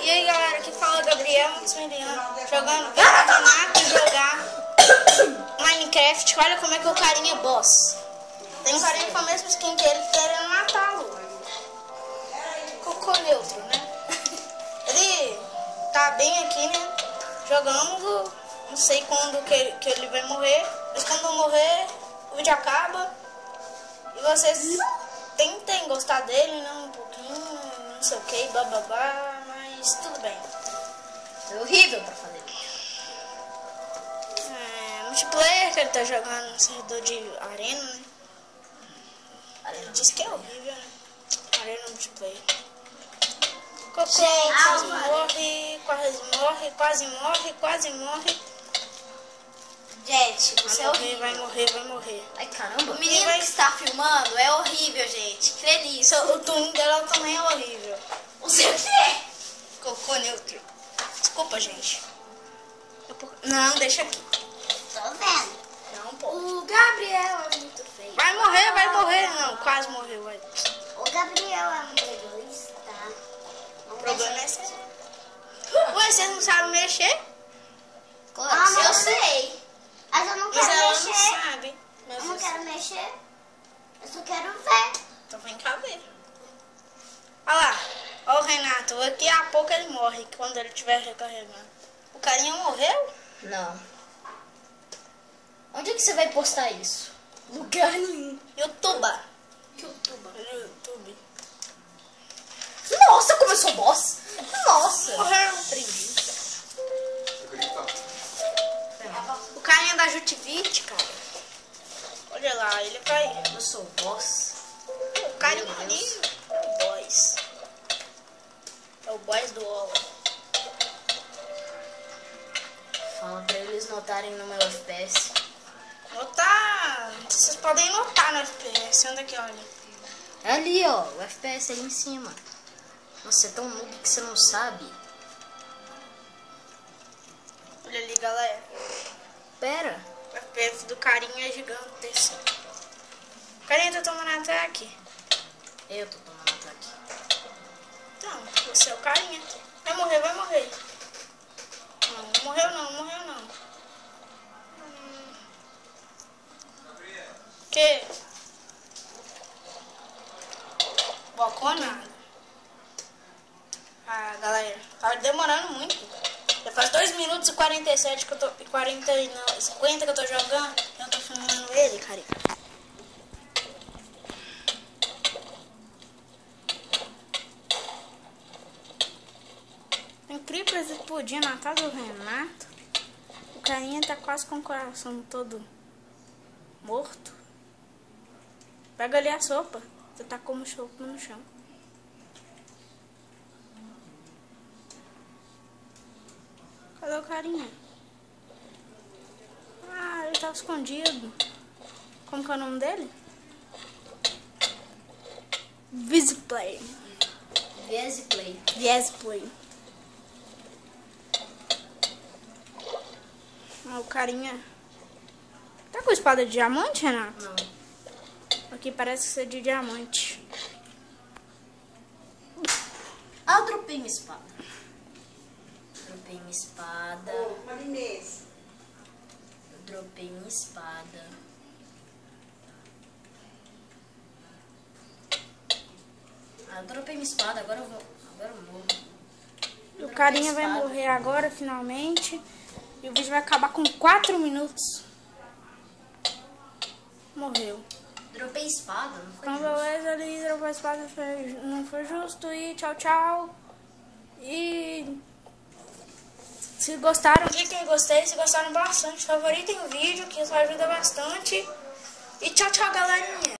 E aí galera, aqui fala Gabriel jogando campeonato, jogar Minecraft. Olha como é que o carinha é boss. Tem um carinha com a mesma skin que ele querendo matá-lo. Cocô neutro, né? Ele tá bem aqui, né? Jogando, não sei quando que ele vai morrer. Mas quando morrer, o vídeo acaba. E vocês tentem gostar dele, né? Um pouquinho, não sei o que, bababá. Mas tudo bem. É horrível pra fazer. Multiplayer que ele tá jogando no servidor de arena, né? Ele diz que é horrível, né? Arena multiplayer. Cocô quase morre, quase morre. Gente, você é horrível. Vai morrer. Ai, caramba. O menino que está filmando é horrível, gente. Crê nisso. O twin dela também é horrível. Você o quê? Cocô neutro. Desculpa, gente. Não, deixa aqui. Tô vendo. Não pode. O Gabriel é muito feio. Vai morrer. Não, quase morreu. Vai. O Gabriel é muito egoísta. O problema é sério. Ué, você não sabe mexer? Claro, eu sei. Mas eu não quero Mas ela mexer. não sabe. Eu não quero mexer. Eu só quero ver. Então vem cá ver. Olha lá. Ó o Renato. Daqui a pouco ele morre quando ele estiver recarregando. O carinha morreu? Não. Onde é que você vai postar isso? Lugar nenhum. YouTube. Nossa, como eu sou boss. Nossa. Morreu. Preguiça. O carinha da Jutivite, cara. Olha lá, ele vai... Eu sou boss. O carinha ali é o boss. É o boss do Ola. Fala pra eles notarem no meu FPS. Notar... Vocês podem notar no FPS. Onde é que olha? É ali, ó. O FPS ali em cima. Nossa, é tão noob que você não sabe. Olha ali, galera. Pera. O FPS do carinha é gigantesco. O carinha tá tomando ataque. Eu tô tomando ataque. Então, você é o carinha. Vai morrer. Não morreu não. Que? Bocou nada. Ah, galera, tá demorando muito. Já faz 2 minutos e 47 que eu tô... 50 que eu tô jogando. Eu tô filmando ele, carinha. Tem creepers explodindo na casa do Renato. O carinha tá quase com o coração todo morto. Pega ali a sopa. Você tá como sopa no chão. Cadê o carinha? Ah, ele tá escondido. Como que é o nome dele? Visiplay. Ah, o carinha... Tá com espada de diamante, Renato? Não. Aqui parece ser de diamante. Ah, eu dropei minha espada. Eu dropei minha espada. Ah, eu dropei minha espada, agora eu morro. O carinha vai morrer agora, finalmente. E o vídeo vai acabar com 4 minutos. Morreu. Dropei espada, não foi Então, justo. beleza, ali dropou a espada, não foi justo. E tchau. E se gostaram, cliquem em gostei. Se gostaram bastante, favoritem o vídeo, que isso ajuda bastante. E tchau, galerinha.